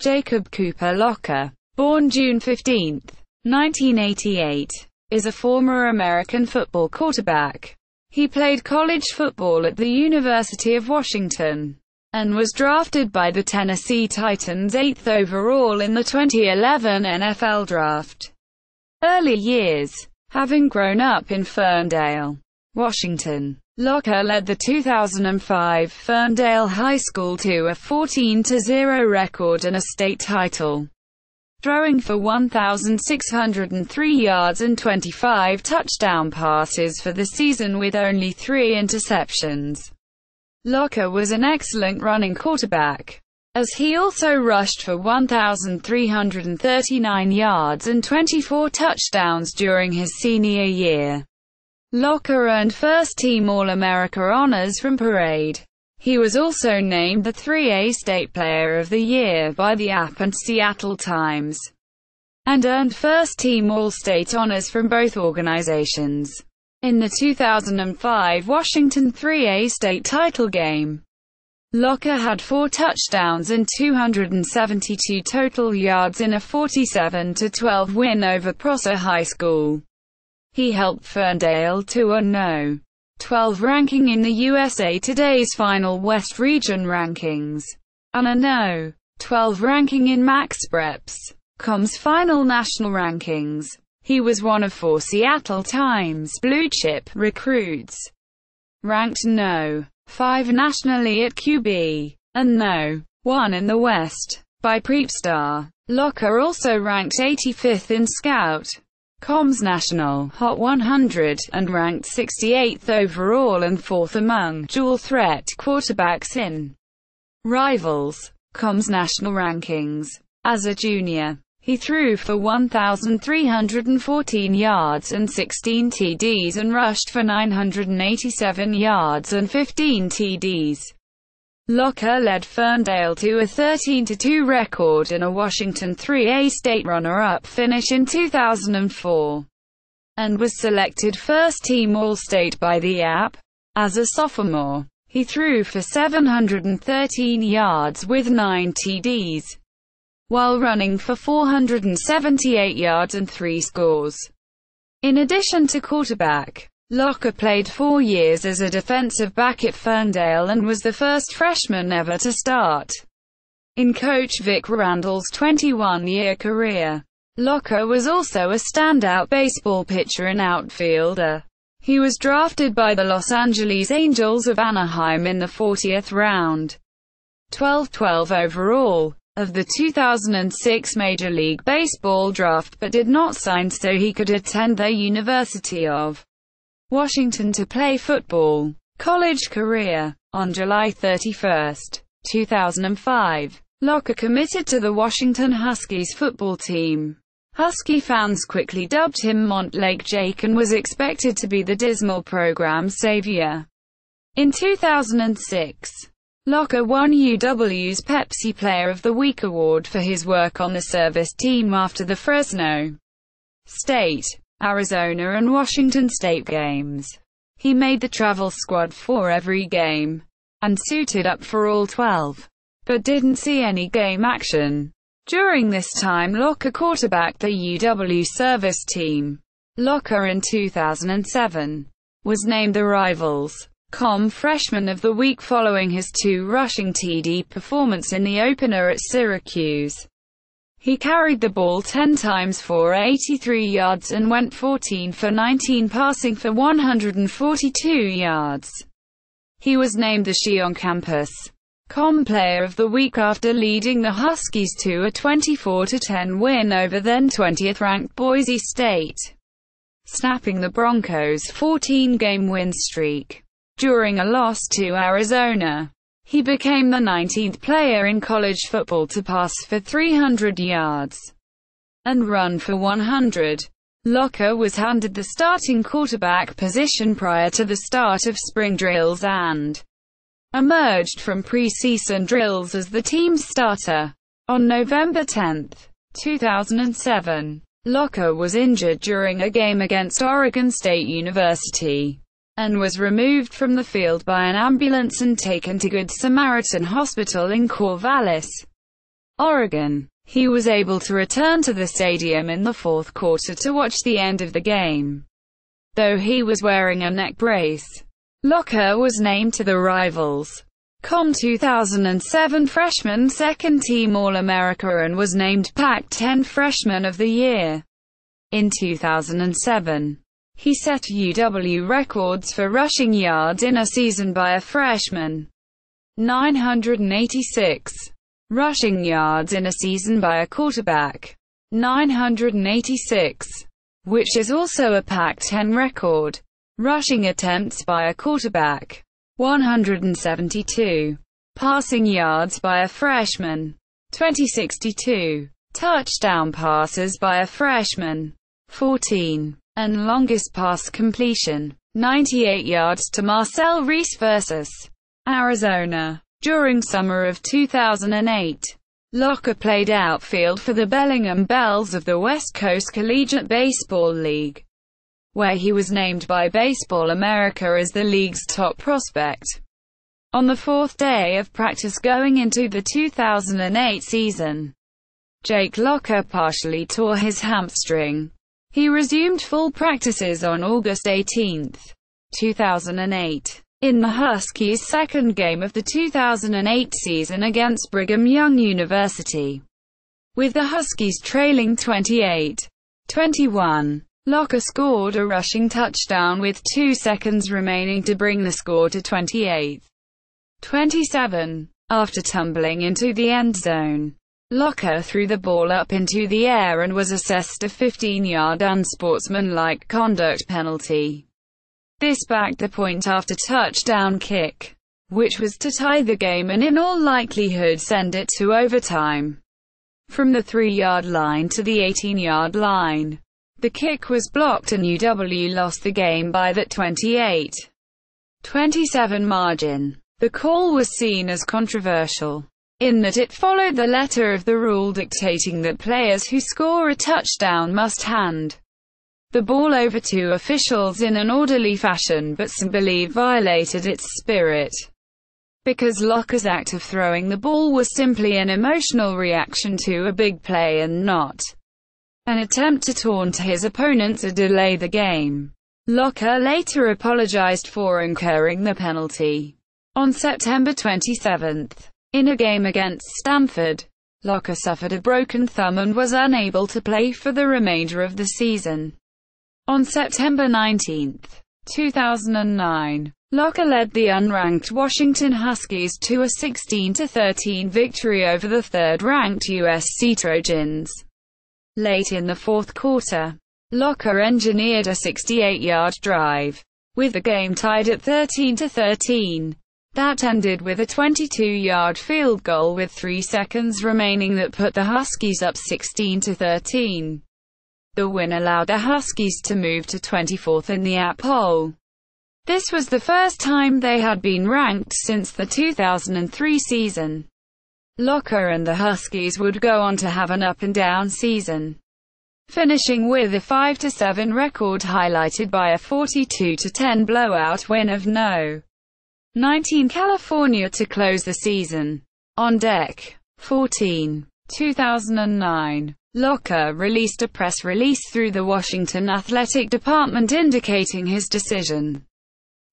Jacob Cooper Locker, born June 15, 1988, is a former American football quarterback. He played college football at the University of Washington, and was drafted by the Tennessee Titans 8th overall in the 2011 NFL Draft. Early years. Having grown up in Ferndale, Washington, Locker led the 2005 Ferndale High School to a 14-0 record and a state title, throwing for 1,603 yards and 25 touchdown passes for the season with only 3 interceptions. Locker was an excellent running quarterback, as he also rushed for 1,339 yards and 24 touchdowns during his senior year. Locker earned first-team All-America honors from Parade. He was also named the 3A State Player of the Year by the App and Seattle Times, and earned first-team All-State honors from both organizations. In the 2005 Washington 3A state title game, Locker had 4 touchdowns and 272 total yards in a 47-12 win over Prosser High School. He helped Ferndale to a No. 12 ranking in the USA Today's final West Region rankings, and a No. 12 ranking in MaxPreps.com's final national rankings. He was one of 4 Seattle Times blue-chip recruits, ranked No. 5 nationally at QB, and No. 1 in the West, by PrepStar. Locker also ranked 85th in Scout.com's National Hot 100, and ranked 68th overall and 4th among dual-threat quarterbacks in Rivals.com's national rankings. As a junior, he threw for 1,314 yards and 16 TDs and rushed for 987 yards and 15 TDs. Locker led Ferndale to a 13-2 record and a Washington 3A state runner-up finish in 2004, and was selected first-team All-State by the App. As a sophomore, he threw for 713 yards with 9 TDs, while running for 478 yards and 3 scores. In addition to quarterback, Locker played 4 years as a defensive back at Ferndale and was the first freshman ever to start in Coach Vic Randall's 21-year career. Locker was also a standout baseball pitcher and outfielder. He was drafted by the Los Angeles Angels of Anaheim in the 40th round, 12 overall, of the 2006 Major League Baseball draft, but did not sign so he could attend the University of Washington to play football. College career. On July 31, 2005, Locker committed to the Washington Huskies football team. Husky fans quickly dubbed him Montlake Jake and was expected to be the dismal program's savior. In 2006, Locker won UW's Pepsi Player of the Week award for his work on the service team after the Fresno State, Arizona and Washington State games. He made the travel squad for every game, and suited up for all 12, but didn't see any game action. During this time Locker quarterbacked the UW service team. Locker in 2007 was named the Rivals.com Freshman of the Week following his 2 rushing TD performance in the opener at Syracuse. He carried the ball 10 times for 83 yards and went 14 for 19 passing for 142 yards. He was named the SheOnCampus.com Player of the Week after leading the Huskies to a 24-10 win over then 20th-ranked Boise State, snapping the Broncos' 14-game win streak. During a loss to Arizona, he became the 19th player in college football to pass for 300 yards and run for 100. Locker was handed the starting quarterback position prior to the start of spring drills and emerged from preseason drills as the team's starter. On November 10, 2007, Locker was injured during a game against Oregon State University, and was removed from the field by an ambulance and taken to Good Samaritan Hospital in Corvallis, Oregon. He was able to return to the stadium in the fourth quarter to watch the end of the game, though he was wearing a neck brace. Locker was named to the Rivals. Com 2007 Freshman Second Team All-America and was named Pac-10 Freshman of the Year. In 2007, he set UW records for rushing yards in a season by a freshman. 986. Rushing yards in a season by a quarterback. 986. Which is also a Pac-10 record. Rushing attempts by a quarterback. 172. Passing yards by a freshman. 2062. Touchdown passes by a freshman. 14. And longest pass completion. 98 yards to Marcel Reese versus Arizona. During summer of 2008, Locker played outfield for the Bellingham Bells of the West Coast Collegiate Baseball League, where he was named by Baseball America as the league's top prospect. On the fourth day of practice going into the 2008 season, Jake Locker partially tore his hamstring. He resumed full practices on August 18, 2008, in the Huskies' second game of the 2008 season against Brigham Young University, with the Huskies trailing 28-21. Locker scored a rushing touchdown with 2 seconds remaining to bring the score to 28-27. After tumbling into the end zone, Locker threw the ball up into the air and was assessed a 15-yard unsportsmanlike conduct penalty. This backed the point-after touchdown kick, which was to tie the game and in all likelihood send it to overtime. From the 3-yard line to the 18-yard line, the kick was blocked and UW lost the game by that 28-27 margin. The call was seen as controversial, in that it followed the letter of the rule dictating that players who score a touchdown must hand the ball over to officials in an orderly fashion, but some believe violated its spirit, because Locker's act of throwing the ball was simply an emotional reaction to a big play and not an attempt to taunt his opponents or delay the game. Locker later apologized for incurring the penalty. On September 27, in a game against Stanford, Locker suffered a broken thumb and was unable to play for the remainder of the season. On September 19, 2009, Locker led the unranked Washington Huskies to a 16-13 victory over the third-ranked USC Trojans. Late in the fourth quarter, Locker engineered a 68-yard drive, with the game tied at 13-13. That ended with a 22-yard field goal with 3 seconds remaining that put the Huskies up 16-13. The win allowed the Huskies to move to 24th in the AP poll. This was the first time they had been ranked since the 2003 season. Locker and the Huskies would go on to have an up-and-down season, finishing with a 5-7 record highlighted by a 42-10 blowout win of No. 19 California to close the season. On deck. 14. 2009. Locker released a press release through the Washington Athletic Department indicating his decision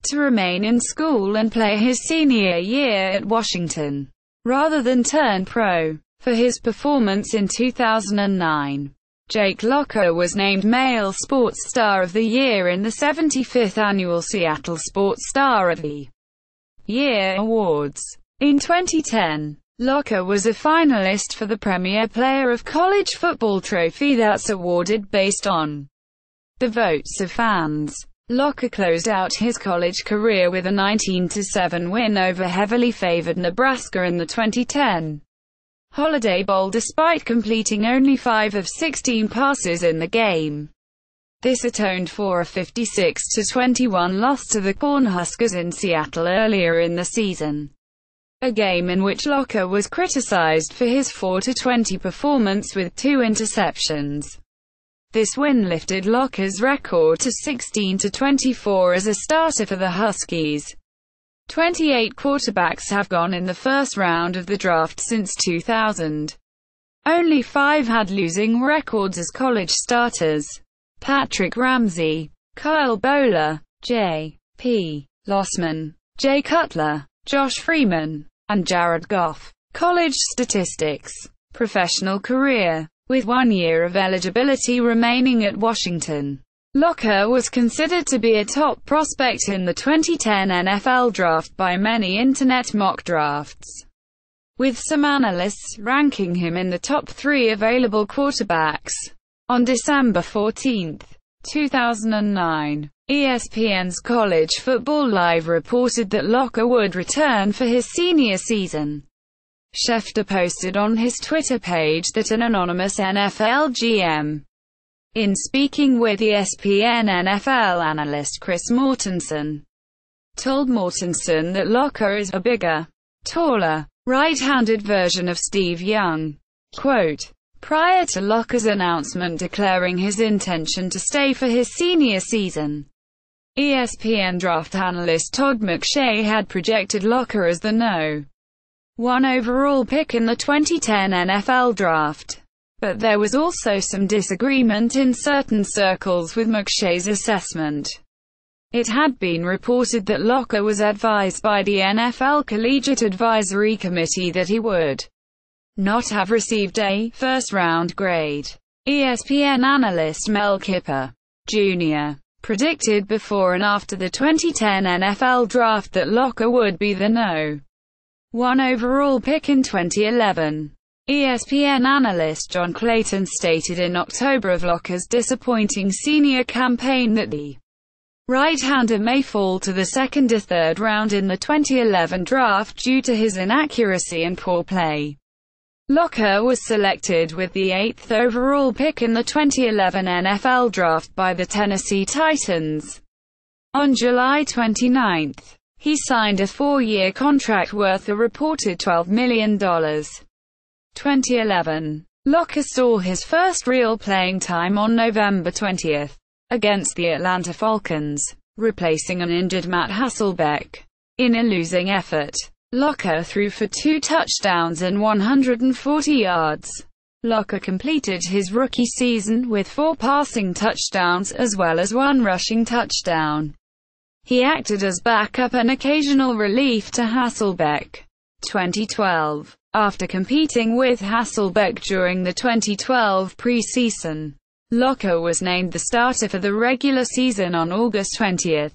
to remain in school and play his senior year at Washington, rather than turn pro. For his performance in 2009, Jake Locker was named Male Sports Star of the Year in the 75th Annual Seattle Sports Star of the Year Awards. In 2010, Locker was a finalist for the Premier Player of College Football trophy that's awarded based on the votes of fans. Locker closed out his college career with a 19-7 win over heavily favored Nebraska in the 2010 Holiday Bowl despite completing only 5 of 16 passes in the game. This atoned for a 56-21 loss to the Cornhuskers in Seattle earlier in the season, a game in which Locker was criticized for his 4-20 performance with 2 interceptions. This win lifted Locker's record to 16-24 as a starter for the Huskies. 28 quarterbacks have gone in the first round of the draft since 2000. Only 5 had losing records as college starters: Patrick Ramsey, Kyle Bowler, J.P. Lossman, Jay Cutler, Josh Freeman, and Jared Goff. College statistics. Professional career. With 1 year of eligibility remaining at Washington, Locker was considered to be a top prospect in the 2010 NFL Draft by many internet mock drafts, with some analysts ranking him in the top 3 available quarterbacks. On December 14, 2009, ESPN's College Football Live reported that Locker would return for his senior season. Schefter posted on his Twitter page that an anonymous NFL GM, in speaking with ESPN NFL analyst Chris Mortensen, told Mortensen that Locker is a bigger, taller, right-handed version of Steve Young. Quote, prior to Locker's announcement declaring his intention to stay for his senior season, ESPN draft analyst Todd McShay had projected Locker as the No. 1 overall pick in the 2010 NFL Draft. But there was also some disagreement in certain circles with McShay's assessment. It had been reported that Locker was advised by the NFL Collegiate Advisory Committee that he would not have received a first-round grade. ESPN analyst Mel Kiper, Jr. predicted before and after the 2010 NFL Draft that Locker would be the No. 1 overall pick in 2011. ESPN analyst John Clayton stated in October of Locker's disappointing senior campaign that the right-hander may fall to the second or third round in the 2011 draft due to his inaccuracy and poor play. Locker was selected with the 8th overall pick in the 2011 NFL Draft by the Tennessee Titans. On July 29, he signed a 4-year contract worth a reported $12 million. 2011. Locker saw his first real playing time on November 20, against the Atlanta Falcons, replacing an injured Matt Hasselbeck. In a losing effort, Locker threw for 2 touchdowns and 140 yards. Locker completed his rookie season with 4 passing touchdowns as well as 1 rushing touchdown. He acted as backup and occasional relief to Hasselbeck. 2012. After competing with Hasselbeck during the 2012 preseason, Locker was named the starter for the regular season on August 20.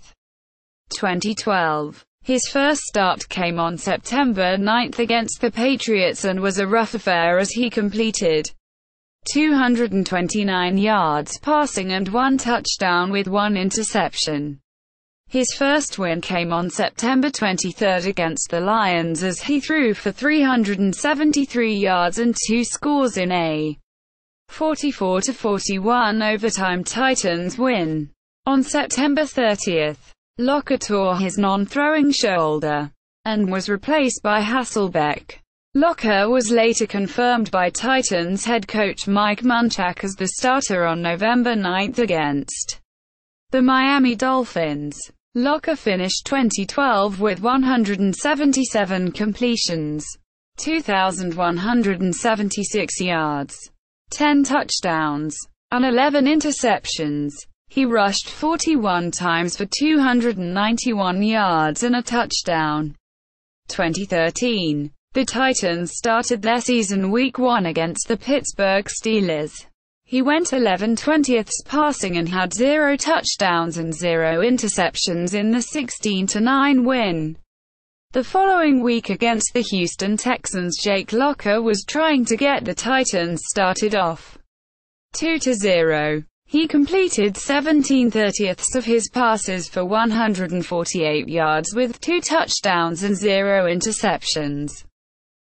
2012. His first start came on September 9 against the Patriots and was a rough affair as he completed 229 yards passing and 1 touchdown with 1 interception. His first win came on September 23 against the Lions as he threw for 373 yards and 2 scores in a 44-41 overtime Titans win. On September 30, Locker tore his non-throwing shoulder and was replaced by Hasselbeck. Locker was later confirmed by Titans head coach Mike Munchak as the starter on November 9 against the Miami Dolphins. Locker finished 2012 with 177 completions, 2,176 yards, 10 touchdowns, and 11 interceptions. He rushed 41 times for 291 yards and a touchdown. 2013. The Titans started their season Week 1 against the Pittsburgh Steelers. He went 11/20 passing and had 0 touchdowns and 0 interceptions in the 16-9 win. The following week against the Houston Texans, Jake Locker was trying to get the Titans started off 2-0. He completed 17/30 of his passes for 148 yards with 2 touchdowns and 0 interceptions.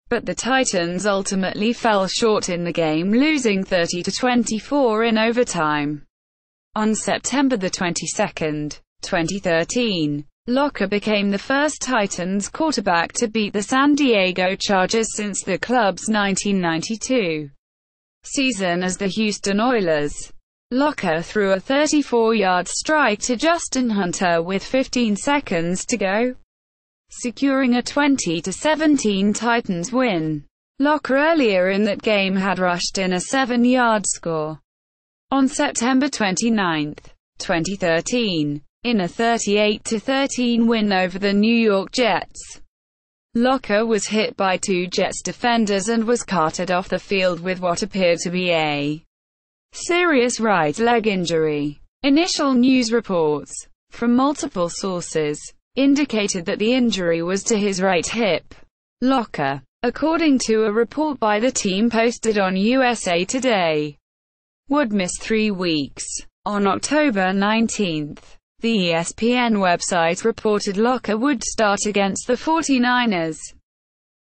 But the Titans ultimately fell short in the game, losing 30-24 in overtime. On September 22, 2013, Locker became the first Titans quarterback to beat the San Diego Chargers since the club's 1992 season as the Houston Oilers. Locker threw a 34-yard strike to Justin Hunter with 15 seconds to go, securing a 20-17 Titans win. Locker earlier in that game had rushed in a 7-yard score. On September 29, 2013, in a 38-13 win over the New York Jets, Locker was hit by two Jets defenders and was carted off the field with what appeared to be a serious right leg injury. Initial news reports, from multiple sources, indicated that the injury was to his right hip. Locker, according to a report by the team posted on USA Today, would miss 3 weeks. On October 19, the ESPN website reported Locker would start against the 49ers.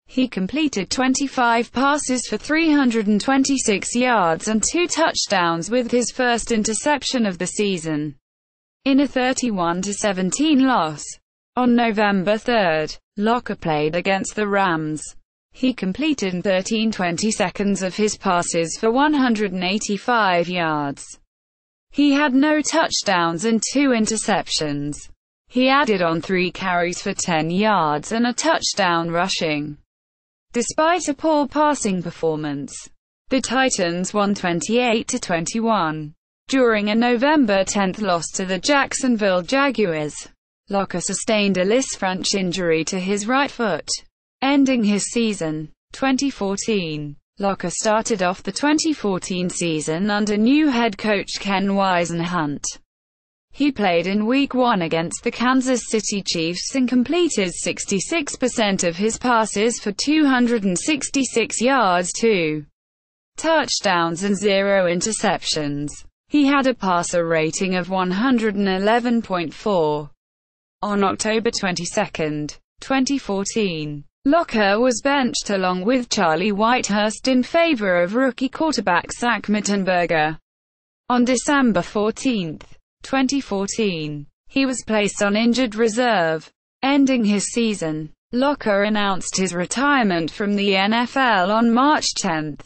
He completed 25 passes for 326 yards and 2 touchdowns with his first interception of the season, in a 31-17 loss. On November 3, Locker played against the Rams. He completed 13/22 of his passes for 185 yards. He had no touchdowns and 2 interceptions. He added on 3 carries for 10 yards and a touchdown rushing. Despite a poor passing performance, the Titans won 28-21. During a November 10 loss to the Jacksonville Jaguars, Locker sustained a Lisfranc injury to his right foot, ending his season. 2014. Locker started off the 2014 season under new head coach Ken Whisenhunt. He played in Week 1 against the Kansas City Chiefs and completed 66% of his passes for 266 yards, 2 touchdowns and 0 interceptions. He had a passer rating of 111.4. On October 22, 2014, Locker was benched along with Charlie Whitehurst in favor of rookie quarterback Zach Mettenberger. On December 14, 2014, he was placed on injured reserve, ending his season. Locker announced his retirement from the NFL on March 10,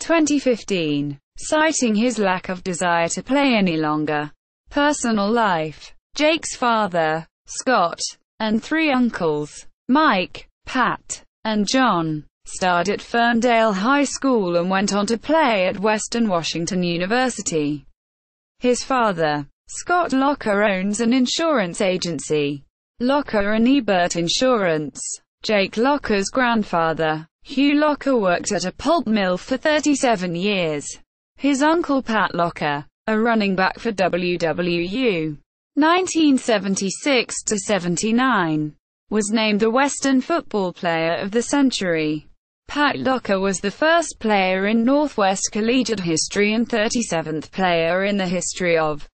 2015, citing his lack of desire to play any longer. Personal life. Jake's father, Scott, and 3 uncles, Mike, Pat, and John, starred at Ferndale High School and went on to play at Western Washington University. His father, Scott Locker, owns an insurance agency, Locker and Ebert Insurance. Jake Locker's grandfather, Hugh Locker, worked at a pulp mill for 37 years. His uncle Pat Locker, a running back for WWU, 1976-79, was named the Western Football Player of the Century. Pat Locker was the first player in Northwest collegiate history and 37th player in the history of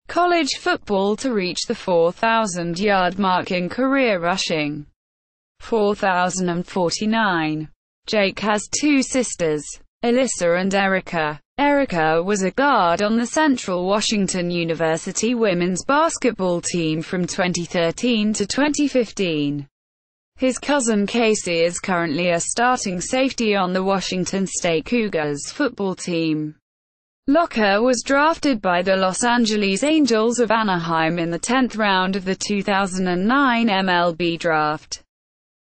college football to reach the 4,000-yard mark in career rushing. 4,049. Jake has 2 sisters, Alyssa and Erica. Erica was a guard on the Central Washington University women's basketball team from 2013 to 2015. His cousin Casey is currently a starting safety on the Washington State Cougars football team. Locker was drafted by the Los Angeles Angels of Anaheim in the 10th round of the 2009 MLB draft.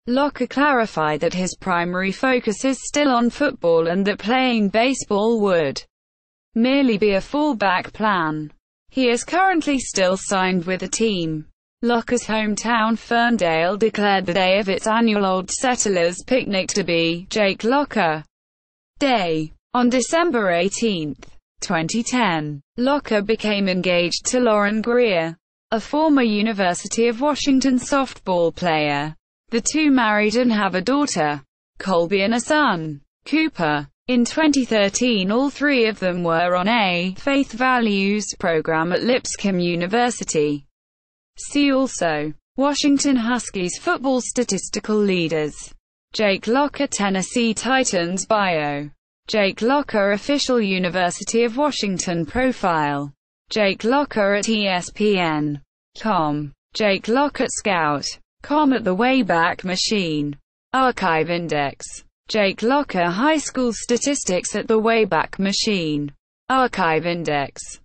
Locker clarified that his primary focus is still on football and that playing baseball would merely be a fallback plan. He is currently still signed with the team. Locker's hometown Ferndale declared the day of its annual Old Settlers Picnic to be Jake Locker Day. On December 18, 2010, Locker became engaged to Lauren Greer, a former University of Washington softball player. The two married and have a daughter, Colby, and a son, Cooper. In 2013, all 3 of them were on a Faith Values program at Lipscomb University. See also: Washington Huskies football statistical leaders. Jake Locker Tennessee Titans bio. Jake Locker official University of Washington profile. Jake Locker at ESPN.com. Jake Locker Scout.com at the Wayback Machine. Archive Index. Jake Locker High School Statistics at the Wayback Machine. Archive Index.